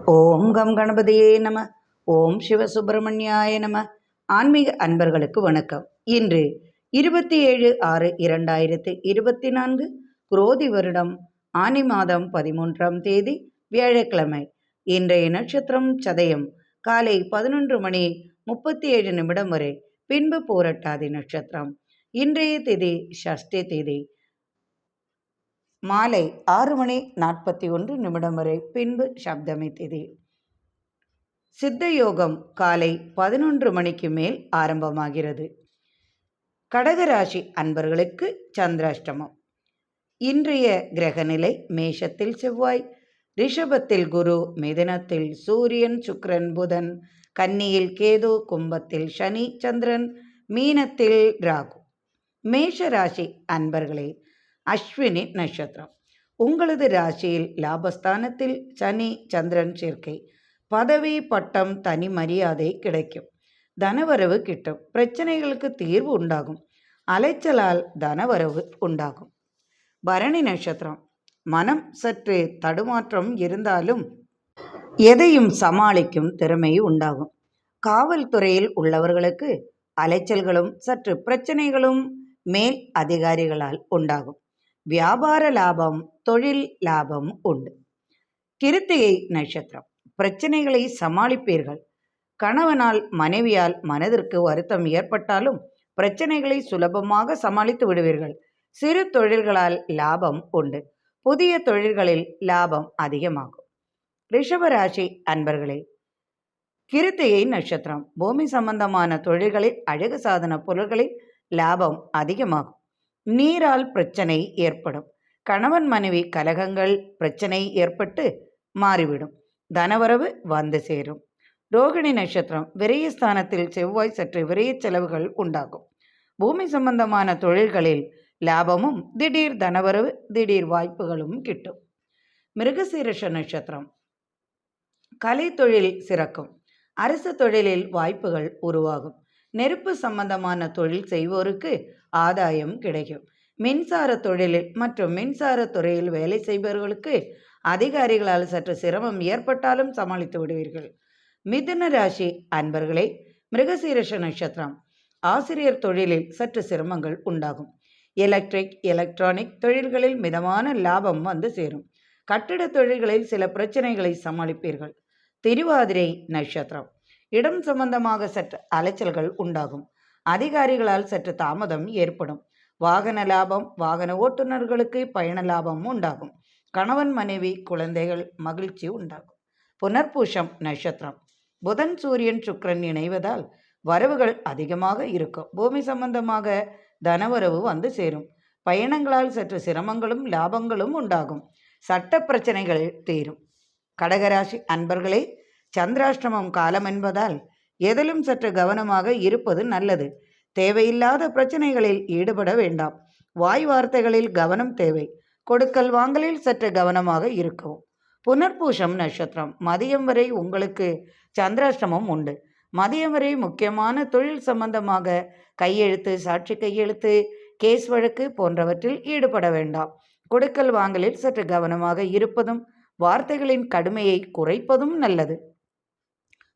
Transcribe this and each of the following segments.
ஓம் come கணபதியே நம. ஓம் சிவசுப்பிரமணியாய நம. ஆன்மீக அன்பர்களுக்கு வணக்கம். இன்று 27/6/2024 குரோதி வருடம் ஆனி மாதம் 13ஆம் தேதி வியாழக்கிழமை. இன்றைய நட்சத்திரம் சதயம். காலை 11:37 வரை, பின்பு பூரட்டாதி நட்சத்திரம். இன்றைய திதி ஷஷ்டி திதி. மாலை 6:41 வரை, பின்பு சப்தமி திதி. சித்த யோகம் காலை 11 மணிக்கு மேல் ஆரம்பமாகிறது. கடகராசி அன்பர்களுக்கு சந்திராஷ்டமம். இன்றைய கிரகநிலை: மேஷத்தில் செவ்வாய், ரிஷபத்தில் குரு, மிதுனத்தில் சூரியன் சுக்கிரன் புதன், கன்னியில் கேது, கும்பத்தில் சனி சந்திரன், மீனத்தில் ராகு. மேஷ ராசி அன்பர்களே, அஸ்வினி நட்சத்திரம். உங்களது ராசியில் லாபஸ்தானத்தில் சனி சந்திரன் சேர்க்கை. பதவி பட்டம் தனி மரியாதை கிடைக்கும். தனவரவு கிட்டும். பிரச்சனைகளுக்கு தீர்வு உண்டாகும். அலைச்சலால் தனவரவு உண்டாகும். பரணி நட்சத்திரம். மனம் சற்று தடுமாற்றம் இருந்தாலும் எதையும் சமாளிக்கும் திறமை உண்டாகும். காவல்துறையில் உள்ளவர்களுக்கு அலைச்சல்களும் சற்று பிரச்சனைகளும் மேல் அதிகாரிகளால் உண்டாகும். வியாபார லாபம், தொழில் லாபம் உண்டு. கிருத்திகை நட்சத்திரம். பிரச்சனைகளை சமாளிப்பீர்கள். கணவனால் மனைவியால் மனதிற்கு வருத்தம் ஏற்பட்டாலும் பிரச்சனைகளை சுலபமாக சமாளித்து விடுவீர்கள். சிறு தொழில்களால் லாபம் உண்டு. புதிய தொழில்களில் லாபம் அதிகமாகும். ரிஷபராசி அன்பர்களே, கிருத்திகை நட்சத்திரம். பூமி சம்பந்தமான தொழில்களில் அழகு சாதன பொருட்களில் லாபம் அதிகமாகும். நீரால் பிரச்சனை ஏற்படும். கணவன் மனைவி கலகங்கள் பிரச்சனை ஏற்பட்டு மாறிவிடும். தனவரவு வந்து சேரும். ரோகிணி நட்சத்திரம். விரயஸ்தானத்தில் செவ்வாய், சற்று விரய செலவுகள் உண்டாகும். பூமி சம்பந்தமான தொழில்களில் லாபமும் திடீர் தனவரவு, திடீர் வாய்ப்புகளும் கிட்டும். மிருகசீரிஷ நட்சத்திரம். கலை தொழில் சிறக்கும். அரசு தொழிலில் வாய்ப்புகள் உருவாகும். நெருப்பு சம்பந்தமான தொழில் செய்வோருக்கு ஆதாயம் கிடைக்கும். மின்சார தொழிலில் மற்றும் மின்சார துறையில் வேலை செய்பவர்களுக்கு அதிகாரிகளால் சற்று சிரமம் ஏற்பட்டாலும் சமாளித்து விடுவீர்கள். மிதுன ராசி அன்பர்களே, மிருகசீரிஷ நட்சத்திரம். ஆசிரியர் தொழிலில் சற்று சிரமங்கள் உண்டாகும். எலக்ட்ரிக் எலக்ட்ரானிக் தொழில்களில் மிதமான லாபம் வந்து சேரும். கட்டிட தொழில்களில் சில பிரச்சனைகளை சமாளிப்பீர்கள். திருவாதிரை நட்சத்திரம். இடம் சம்பந்தமாக சற்று அலைச்சல்கள் உண்டாகும். அதிகாரிகளால் சற்று தாமதம் ஏற்படும். வாகன லாபம், வாகன ஓட்டுநர்களுக்கு பயண லாபம் உண்டாகும். கணவன் மனைவி குழந்தைகள் மகிழ்ச்சி உண்டாகும். புனர்பூஷம் நட்சத்திரம். புதன் சூரியன் சுக்கிரன் இணைவதால் வரவுகள் அதிகமாக இருக்கும். பூமி சம்பந்தமாக தனவரவு வந்து சேரும். பயணங்களால் சற்று சிரமங்களும் லாபங்களும் உண்டாகும். சட்ட பிரச்சனைகள் தீரும். கடகராசி அன்பர்களே, சந்திராஷ்டமம் காலம் என்பதால் எதிலும் சற்று கவனமாக இருப்பது நல்லது. தேவையில்லாத பிரச்சனைகளில் ஈடுபட வேண்டாம். வாய் வார்த்தைகளில் கவனம் தேவை. கொடுக்கல் வாங்கலில் சற்று கவனமாக இருக்கவும். புனர்பூஷம் நட்சத்திரம். மதியம் வரை உங்களுக்கு சந்திராஷ்டமம் உண்டு. மதியம் வரை முக்கியமான தொழில் சம்பந்தமாக கையெழுத்து, சாட்சி கையெழுத்து, கேஸ் வழக்கு போன்றவற்றில் ஈடுபட வேண்டாம். கொடுக்கல் வாங்கலில் சற்று கவனமாக இருப்பதும் வார்த்தைகளின் கடுமையை குறைப்பதும் நல்லது.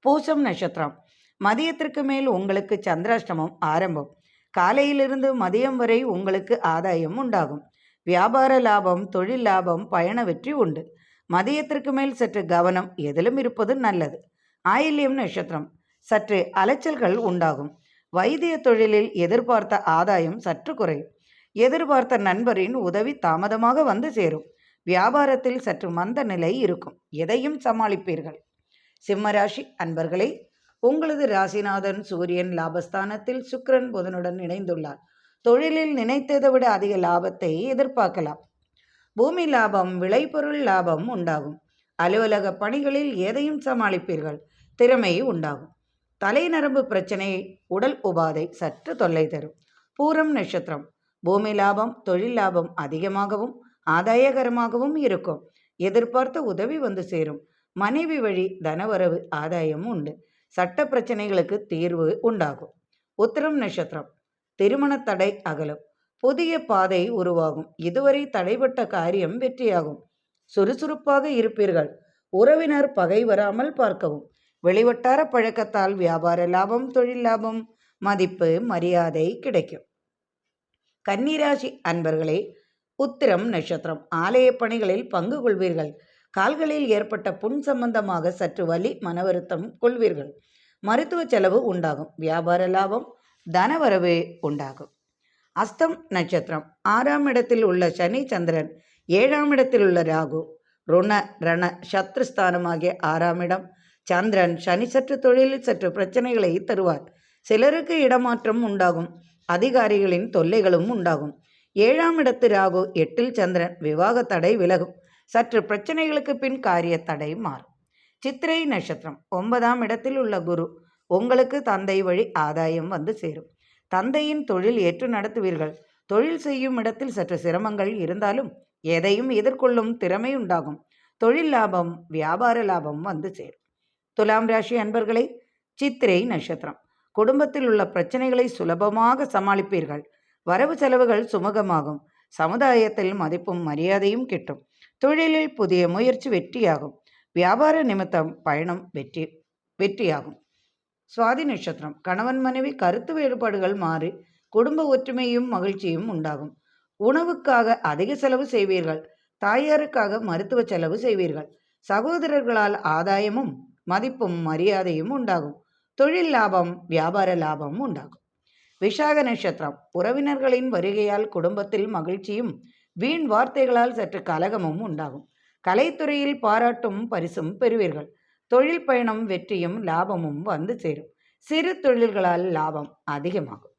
பூசம் நட்சத்திரம். மதியத்திற்கு மேல் உங்களுக்கு சந்திராஷ்டமம் ஆரம்பம். காலையிலிருந்து மதியம் வரை உங்களுக்கு ஆதாயம் உண்டாகும். வியாபார லாபம், தொழில் லாபம், பயண வெற்றி உண்டு. மதியத்திற்கு மேல் சற்று கவனம் எதிலும் இருப்பது நல்லது. ஆயில்யம் நட்சத்திரம். சற்று அலைச்சல்கள் உண்டாகும். வைத்திய தொழிலில் எதிர்பார்த்த ஆதாயம் சற்று குறையும். எதிர்பார்த்த நண்பரின் உதவி தாமதமாக வந்து சேரும். வியாபாரத்தில் சற்று மந்த நிலை இருக்கும். எதையும் சமாளிப்பீர்கள். சிம்மராசி அன்பர்களே, உங்களது ராசிநாதன் சூரியன் லாபஸ்தானத்தில் சுக்கிரன் புதனுடன் இணைந்துள்ளார். தொழிலில் நினைத்ததை விட அதிக லாபத்தை எதிர்பார்க்கலாம். பூமி லாபம், விளைபொருள் லாபம் உண்டாகும். அலுவலக பணிகளில் எதையும் சமாளிப்பீர்கள். திறமை உண்டாகும். தலைநரம்பு பிரச்சனை, உடல் உபாதை சற்று தொல்லை தரும். பூரம் நட்சத்திரம். பூமி லாபம், தொழில் லாபம் அதிகமாகவும் ஆதாயகரமாகவும் இருக்கும். எதிர்பார்த்த உதவி வந்து சேரும். மனைவி வழி தனவரவு ஆதாயம் உண்டு. சட்ட பிரச்சனைகளுக்கு தீர்வு உண்டாகும். உத்திரம் நட்சத்திரம். திருமண தடை அகலும். புதிய பாதை உருவாகும். இதுவரை தடைபட்ட காரியம் வெற்றியாகும். சுறுசுறுப்பாக இருப்பீர்கள். உறவினர் பகை வராமல் பார்க்கவும். வெளிவட்டார பழக்கத்தால் வியாபார லாபம், தொழில் லாபம், மதிப்பு, மரியாதை கிடைக்கும். கன்னிராசி அன்பர்களே, உத்திரம் நட்சத்திரம். ஆலய பணிகளில் பங்கு கொள்வீர்கள். கால்களில் ஏற்பட்ட புண் சம்பந்தமாக சற்று வலி, மனவருத்தம் கொள்வீர்கள். மருத்துவ செலவு உண்டாகும். வியாபார லாபம், தனவரவு உண்டாகும். அஸ்தம் நட்சத்திரம். 6ஆம் இடத்தில் உள்ள சனி சந்திரன், 7ஆம் இடத்தில் உள்ள ராகு, ருண ரண சத்ருஸ்தானமாகிய 6ஆம் இடம். சந்திரன் சனி சற்று தொழிலில் சற்று பிரச்சனைகளை தருவார். சிலருக்கு இடமாற்றம் உண்டாகும். அதிகாரிகளின் தொல்லைகளும் உண்டாகும். 7ஆம் இடத்து ராகு, 8இல் சந்திரன், விவாக தடை விலகும். சற்று பிரச்சனைகளுக்கு பின் காரிய தடை மாறும். சித்திரை நட்சத்திரம். 9ஆம் இடத்தில் உள்ள குரு, உங்களுக்கு தந்தை வழி ஆதாயம் வந்து சேரும். தந்தையின் தொழில் ஏற்று நடத்துவீர்கள். தொழில் செய்யும் இடத்தில் சற்று சிரமங்கள் இருந்தாலும் எதையும் எதிர்கொள்ளும் திறமை உண்டாகும். தொழில் லாபம், வியாபார லாபம் வந்து சேரும். துலாம் ராசி அன்பர்களே, சித்திரை நட்சத்திரம். குடும்பத்தில் உள்ள பிரச்சனைகளை சுலபமாக சமாளிப்பீர்கள். வரவு செலவுகள் சுமூகமாகும். சமுதாயத்தில் மதிப்பும் மரியாதையும் கிட்டும். தொழிலில் புதிய முயற்சி வெற்றியாகும். வியாபார நிமித்தம் பயணம் வெற்றியாகும். சுவாதி நட்சத்திரம். கணவன் மனைவி கருத்து வேறுபாடுகள் மாறி குடும்ப ஒற்றுமையும் மகிழ்ச்சியும் உண்டாகும். உணவுக்காக அதிக செலவு செய்வீர்கள். தாயாருக்காக மருத்துவ செலவு செய்வீர்கள். சகோதரர்களால் ஆதாயமும் மதிப்பும் மரியாதையும் உண்டாகும். தொழில் லாபம், வியாபார லாபம் உண்டாகும். விஷாக நட்சத்திரம். உறவினர்களின் வருகையால் குடும்பத்தில் மகிழ்ச்சியும் வீண் வார்த்தைகளால் சற்று கலகமும் உண்டாகும். கலைத்துறையில் பாராட்டும் பரிசும் பெறுவீர்கள். தொழில் பயணம் வெற்றியும் லாபமும் வந்து சேரும். சிறு தொழில்களால் லாபம் அதிகமாகும்.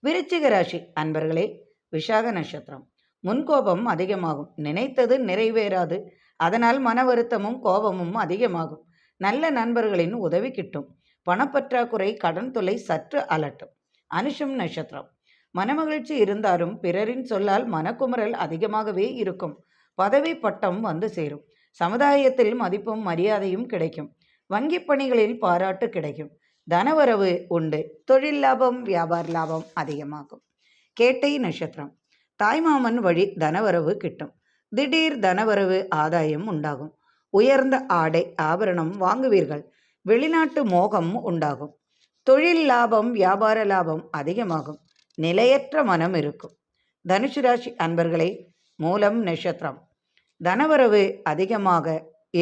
விருச்சிக ராசி அன்பர்களே, விஷாக நட்சத்திரம். முன்கோபம் அதிகமாகும். நினைத்தது நிறைவேறாது. அதனால் மன வருத்தமும் கோபமும் அதிகமாகும். நல்ல நண்பர்களின் உதவி கிட்டும். பணப்பற்றாக்குறை, கடன் தொல்லை சற்று அலட்டும். அனுஷம் நட்சத்திரம். மனமகிழ்ச்சி இருந்தாலும் பிறரின் சொல்லால் மனக்குமுறல் அதிகமாகவே இருக்கும். பதவி பட்டம் வந்து சேரும். சமுதாயத்தில் மதிப்பும் மரியாதையும் கிடைக்கும். வங்கி பணிகளில் பாராட்டு கிடைக்கும். தனவரவு உண்டு. தொழில் லாபம், வியாபார லாபம் அதிகமாகும். கேட்டை நட்சத்திரம். தாய்மாமன் வழி தனவரவு கிட்டும். திடீர் தனவரவு ஆதாயம் உண்டாகும். உயர்ந்த ஆடை ஆபரணம் வாங்குவீர்கள். வெளிநாட்டு மோகம் உண்டாகும். தொழில் லாபம், வியாபார லாபம் அதிகமாகும். நிலையற்ற மனம் இருக்கும். தனுசு ராசி அன்பர்களே, மூலம் நட்சத்திரம். தனவரவு அதிகமாக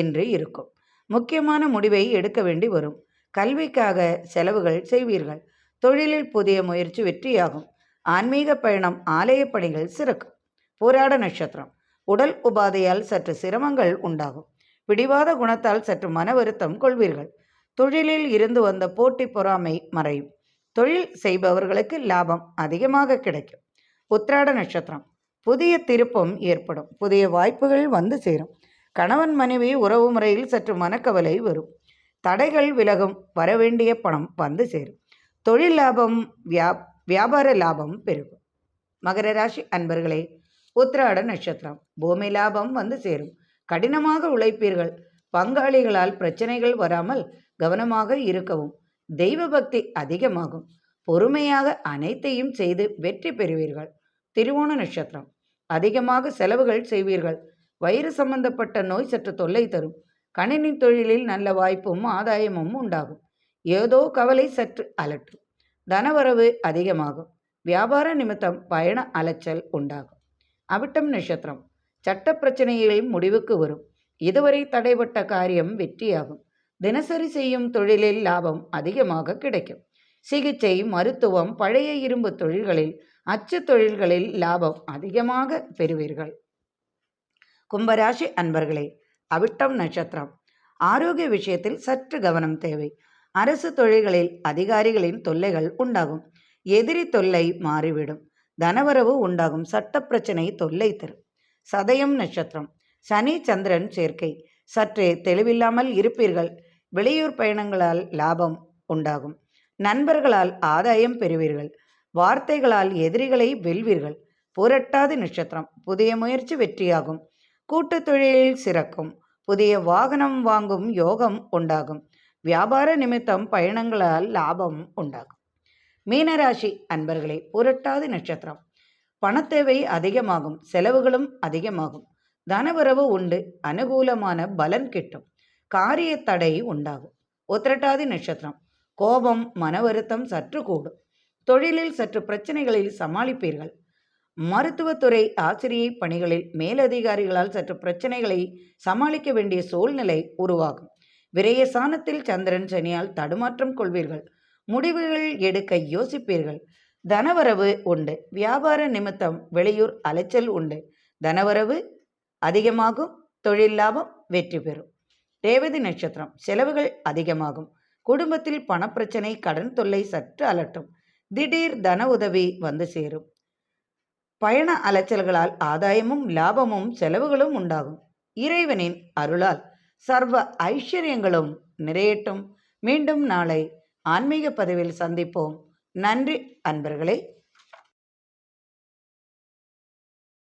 இன்று இருக்கும். முக்கியமான முடிவை எடுக்க வேண்டி வரும். கல்விக்காக செலவுகள் செய்வீர்கள். தொழிலில் புதிய முயற்சி வெற்றியாகும். ஆன்மீக பயணம், ஆலய பணிகள் சிறக்கும். போராட நட்சத்திரம். உடல் உபாதையால் சற்று சிரமங்கள் உண்டாகும். பிடிவாத குணத்தால் சற்று மன வருத்தம் கொள்வீர்கள். தொழிலில் இருந்து வந்த போட்டி பொறாமை மறையும். தொழில் செய்பவர்களுக்கு லாபம் அதிகமாக கிடைக்கும். உத்திராட நட்சத்திரம். புதிய திருப்பம் ஏற்படும். புதிய வாய்ப்புகள் வந்து சேரும். கணவன் மனைவி உறவு முறையில் சற்று மனக்கவலை வரும். தடைகள் விலகும். வரவேண்டிய பணம் வந்து சேரும். தொழில் லாபம், வியாபார லாபம் பெருகும். மகர ராசி அன்பர்களே, உத்திராட நட்சத்திரம். பூமி லாபம் வந்து சேரும். கடினமாக உழைப்பீர்கள். பங்காளிகளால் பிரச்சனைகள் வராமல் கவனமாக இருக்கவும். தெய்வ பக்தி அதிகமாகும். பொறுமையாக அனைத்தையும் செய்து வெற்றி பெறுவீர்கள். திருவோண நட்சத்திரம். அதிகமாக செலவுகள் செய்வீர்கள். வயிறு சம்பந்தப்பட்ட நோய் சற்று தொல்லை தரும். கணினி தொழிலில் நல்ல வாய்ப்பும் ஆதாயமும் உண்டாகும். ஏதோ கவலை சற்று அலட்டும். தனவரவு அதிகமாகும். வியாபார நிமித்தம் பயண அலைச்சல் உண்டாகும். அவிட்டம் நட்சத்திரம். சட்ட பிரச்சனைகளில் முடிவுக்கு வரும். இதுவரை தடைபட்ட காரியம் வெற்றியாகும். தினசரி செய்யும் தொழிலில் லாபம் அதிகமாக கிடைக்கும். சிகிச்சை, மருத்துவம், பழைய இரும்பு தொழில்களில், அச்சு தொழில்களில் லாபம் அதிகமாக பெறுவீர்கள். கும்பராசி அன்பர்களே, அவிட்டம் நட்சத்திரம். ஆரோக்கிய விஷயத்தில் சற்று கவனம் தேவை. அரசு தொழில்களில் அதிகாரிகளின் தொல்லைகள் உண்டாகும். எதிரி தொல்லை மாறிவிடும். தனவரவு உண்டாகும். சட்ட பிரச்சனை தொல்லை தரும். சதயம் நட்சத்திரம். சனி சந்திரன் சேர்க்கை. சற்றே தெளிவில்லாமல் இருப்பீர்கள். வெளியூர் பயணங்களால் லாபம் உண்டாகும். நண்பர்களால் ஆதாயம் பெறுவீர்கள். வார்த்தைகளால் எதிரிகளை வெல்வீர்கள். புரட்டாதி நட்சத்திரம். புதிய முயற்சி வெற்றியாகும். கூட்டுத் தொழிலில் சிறக்கும். புதிய வாகனம் வாங்கும் யோகம் உண்டாகும். வியாபார நிமித்தம் பயணங்களால் லாபம் உண்டாகும். மீனராசி அன்பர்களே, புரட்டாதி நட்சத்திரம். பணத்தேவை அதிகமாகும். செலவுகளும் அதிகமாகும். தனவரவு உண்டு. அனுகூலமான பலன் கிட்டும். காரிய தடை உண்டாகும். உத்திரட்டாதி நட்சத்திரம். கோபம், மன வருத்தம் சற்று கூடும். தொழிலில் சற்று பிரச்சனைகளில் சமாளிப்பீர்கள். மருத்துவத்துறை, ஆசிரியை பணிகளில் மேலதிகாரிகளால் சற்று பிரச்சனைகளை சமாளிக்க வேண்டிய சூழ்நிலை உருவாகும். விரயசானத்தில் சந்திரன் சனியால் தடுமாற்றம் கொள்வீர்கள். முடிவுகள் எடுக்க யோசிப்பீர்கள். தனவரவு உண்டு. வியாபார நிமித்தம் வெளியூர் அலைச்சல் உண்டு. தனவரவு அதிகமாகும். தொழில் லாபம் வெற்றி பெறும். ரேவதி நட்சத்திரம். செலவுகள் அதிகமாகும். குடும்பத்தில் பணப்பிரச்சனை, கடன் தொல்லை சற்று அலட்டும். திடீர் தன உதவி வந்து சேரும். பயண அலைச்சல்களால் ஆதாயமும் லாபமும் செலவுகளும் உண்டாகும். இறைவனின் அருளால் சர்வ ஐஸ்வர்யங்களும் நிறையட்டும். மீண்டும் நாளை ஆன்மீக பதிவில் சந்திப்போம். நன்றி அன்பர்களே.